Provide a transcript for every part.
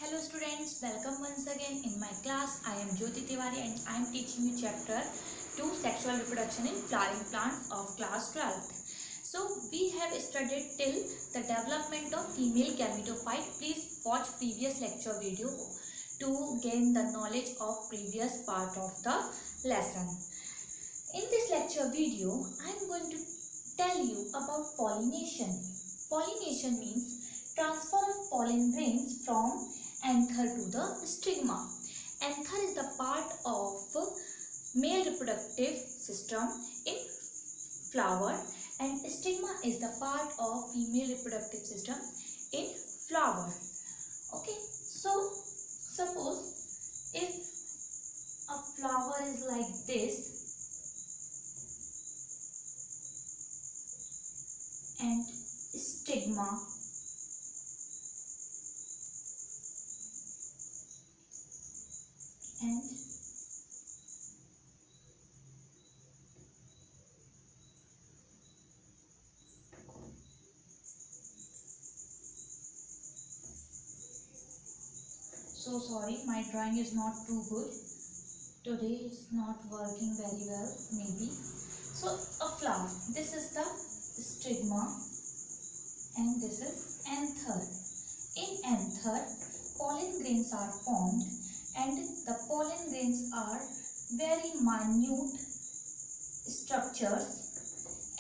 Hello students, welcome once again in my class. I am Jyoti Tiwari and I am teaching you chapter 2 Sexual Reproduction in Flowering Plants of class 12th. So we have studied till the development of female gametophyte. Please watch previous lecture video to gain the knowledge of previous part of the lesson. In this lecture video, I am going to tell you about pollination. Pollination means transfer of pollen grains from anther to the stigma. Anther is the part of male reproductive system in flower and stigma is the part of female reproductive system in flower. Okay, so suppose if a flower is like this and stigma and so sorry, my drawing is not too good today. It's not working very well maybe. So a flower, this is the stigma and this is anther. In anther, pollen grains are formed and the pollen grains are very minute structures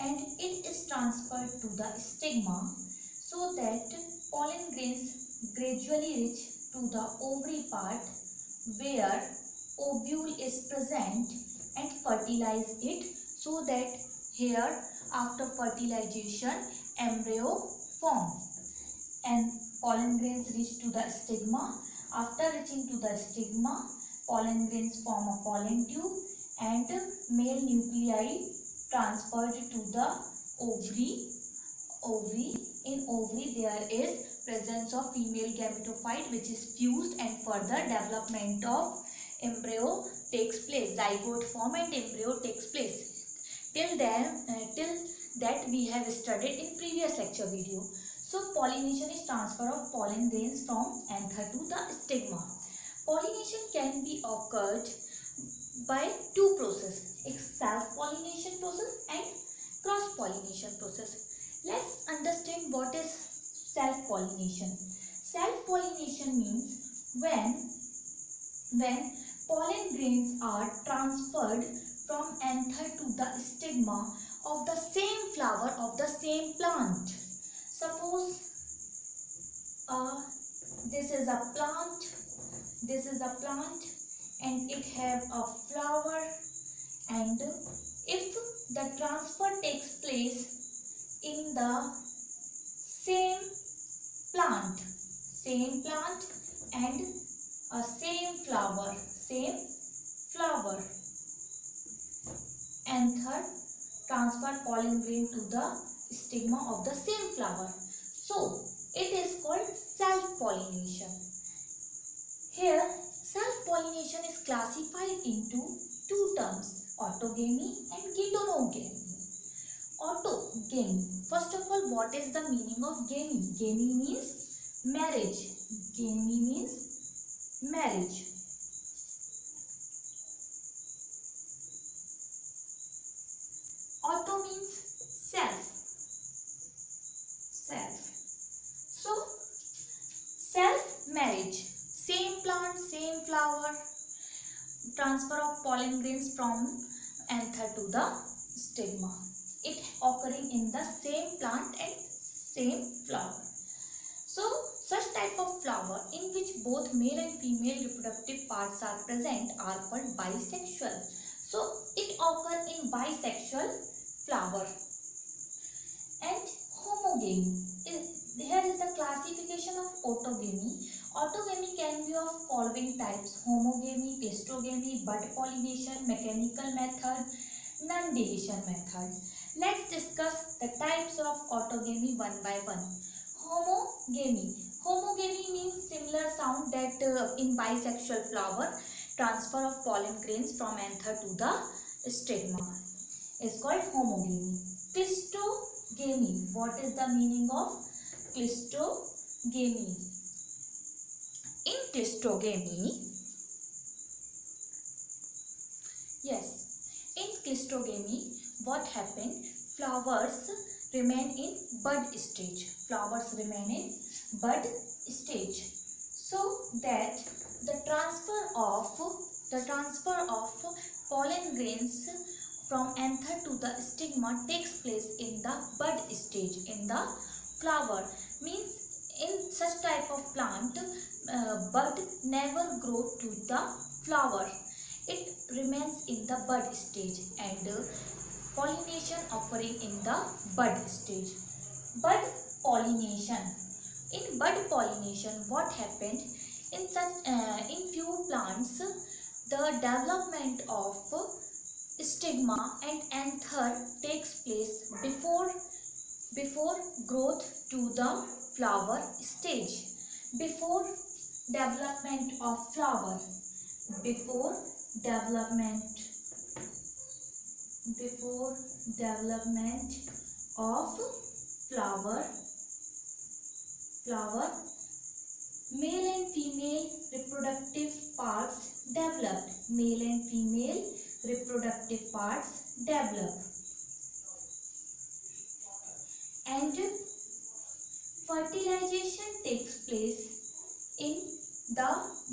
and it is transferred to the stigma so that pollen grains gradually reach to the ovary part where ovule is present and fertilize it so that here after fertilization embryo form and pollen grains reach to the stigma. After reaching to the stigma, pollen grains form a pollen tube and male nuclei transferred to the ovary. In ovary there is presence of female gametophyte which is fused and further development of embryo takes place. Zygote form and embryo takes place. Till that we have studied in previous lecture video. So pollination is transfer of pollen grains from anther to the stigma. Pollination can be occurred by two processes, self-pollination process and cross-pollination process. Let's understand what is self-pollination. Self-pollination means when pollen grains are transferred from anther to the stigma of the same flower of the same plant. Suppose this is a plant and it have a flower, and if the transfer takes place in the same plant and a same flower, anther transfer pollen grain to the stigma of the same flower. So it is called self-pollination. Here self-pollination is classified into two terms, autogamy and geitonogamy. Autogamy. First of all, what is the meaning of gamy? Gamy means marriage. Gamy means marriage. Auto means self. So self marriage, same plant, same flower, transfer of pollen grains from anther to the stigma. It occurring in the same plant and same flower. So such type of flower in which both male and female reproductive parts are present are called bisexual. So it occurs in bisexual flower. And homogamy. Here is the classification of autogamy. Autogamy can be of following types: homogamy, cleistogamy, bud pollination, mechanical method, non-deletion method. Let's discuss the types of autogamy one by one. Homogamy. Homogamy means similar sound that in bisexual flower, transfer of pollen grains from anther to the stigma is called homogamy. Cleistogamy. What is the meaning of cleistogamy? In cleistogamy, yes, in cleistogamy, what happened? Flowers remain in bud stage. Flowers remain in bud stage. So that the transfer of pollen grains from anther to the stigma takes place in the bud stage, in the flower. Means in such type of plant, bud never grow to the flower. It remains in the bud stage and pollination occurring in the bud stage. Bud pollination. In bud pollination, what happened? In few plants, the development of stigma and anther takes place before growth to the flower stage. Before development of flower. Before development of flower, male and female reproductive parts developed. Male and female reproductive parts develop. And fertilization takes place in the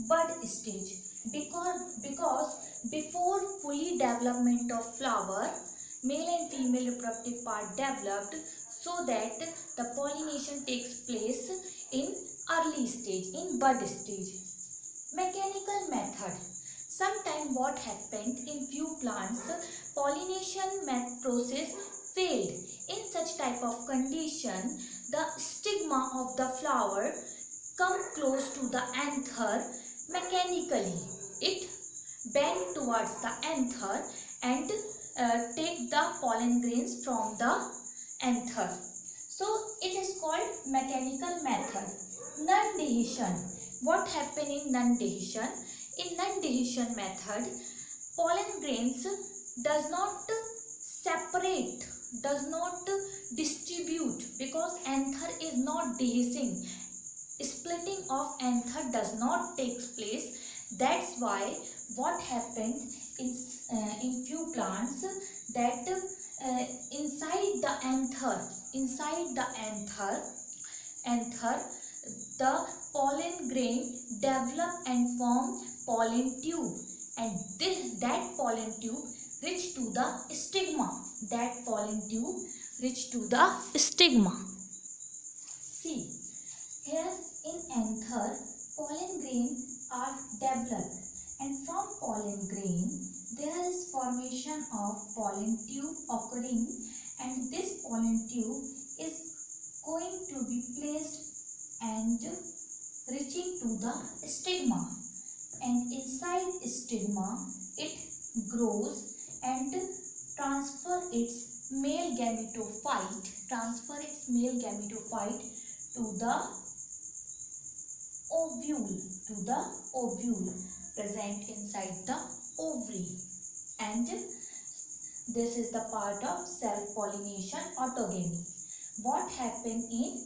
bud stage because before fully development of flower, male and female reproductive part developed, so that the pollination takes place in early stage, in bud stage. Mechanical method. Sometime what happened in few plants, pollination process failed. In such type of condition, the stigma of the flower come close to the anther mechanically. It bend towards the anther and take the pollen grains from the anther. So it is called mechanical method. Non-dehiscence. What happened in non-dehiscence? In non-dehiscence method, pollen grains does not separate, does not distribute, because anther is not dehiscing. Splitting of anther does not take place. That's why what happened in few plants, that inside the anther, the pollen grain develop and form pollen tube, and that pollen tube reach to the stigma. That pollen tube reach to the stigma. See, here in anther, pollen grains are developed, and from pollen grain there is formation of pollen tube occurring, and this pollen tube is going to be placed and reaching to the stigma, and inside stigma it grows and transfer its male gametophyte to the ovule present inside the ovary, and this is the part of self-pollination, autogamy. What happened in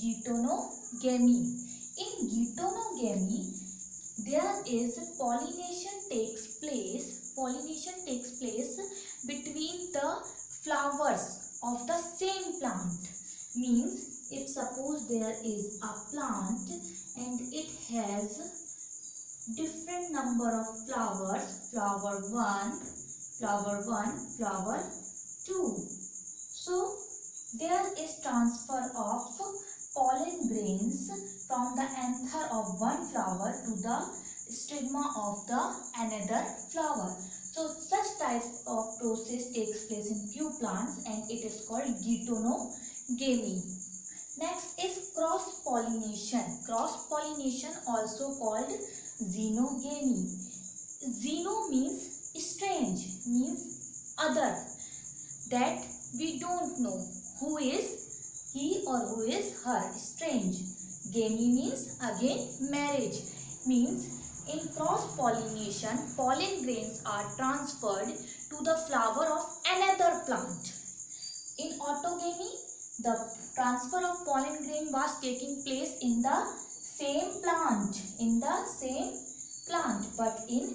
geitonogamy? In geitonogamy, there is pollination takes place between the flowers of the same plant. Means, if suppose there is a plant and it has different number of flowers, flower 1, flower 2. So there is transfer of pollen grains from the anther of one flower to the stigma of the another flower. So such type of process takes place in few plants, and it is called geitonogamy. Next is cross pollination. Cross pollination, also called xenogamy. Xeno means strange, means other, that we don't know who is he or who is her, strange. Gamy means again marriage, means in cross pollination pollen grains are transferred to the flower of another plant. In autogamy, the transfer of pollen grain was taking place in the same plant, in the same plant, but in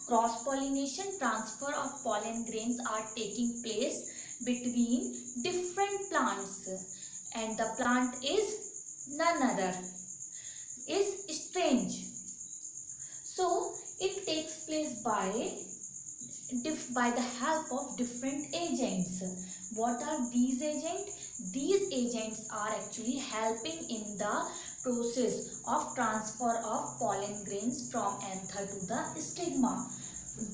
cross pollination, transfer of pollen grains are taking place between different plants, and the plant is none other is strange. So it takes place by the help of different agents. What are these agents? These agents are actually helping in the process of transfer of pollen grains from anther to the stigma.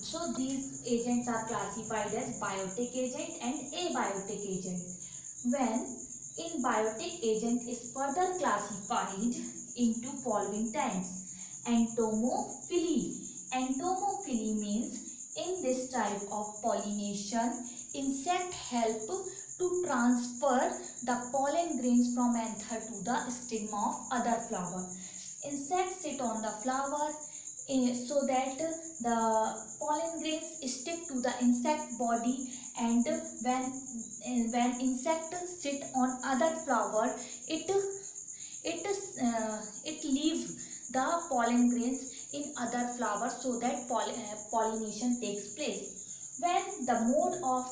So these agents are classified as biotic agent and abiotic agent. When in biotic agent is further classified into following types. Entomophily. Entomophily means in this type of pollination, insect help to transfer the pollen grains from anther to the stigma of other flower. Insects sit on the flower so that the pollen grains stick to the insect body, and when insect sit on other flower, it leaves the pollen grains in other flowers so that pollination takes place. When the mode of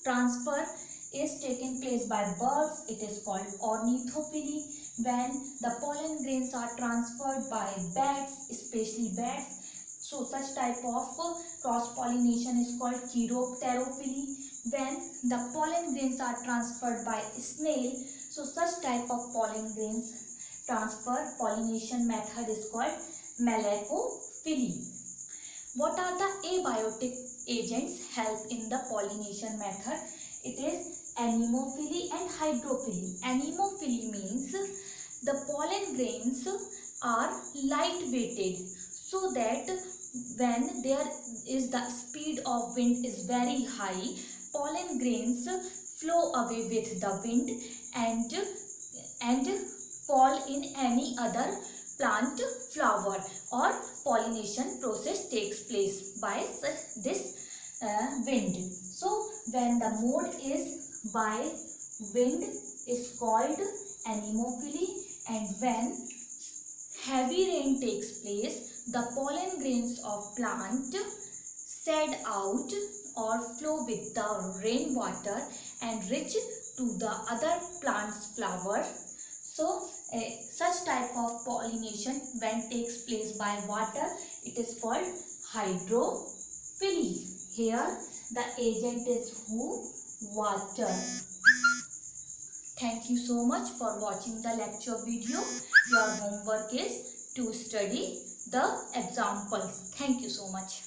transfer is taken place by birds, it is called ornithophily. When the pollen grains are transferred by bats, especially bats, so such type of cross pollination is called chiropterophily. When the pollen grains are transferred by snail, so such type of pollen grains transfer pollination method is called malacophily. What are the abiotic agents help in the pollination method? It is anemophily and hydrophily. Anemophily means the pollen grains are light weighted, so that when there is the speed of wind is very high, pollen grains flow away with the wind and fall in any other plant flower, or pollination process takes place by this wind. So when the mode is by wind is called anemophily, and when heavy rain takes place, the pollen grains of plant shed out or flow with the rainwater and reach to the other plant's flower. So such type of pollination when takes place by water, it is called hydrophily. Here the agent is who? Water. Thank you so much for watching the lecture video. Your homework is to study the examples. Thank you so much.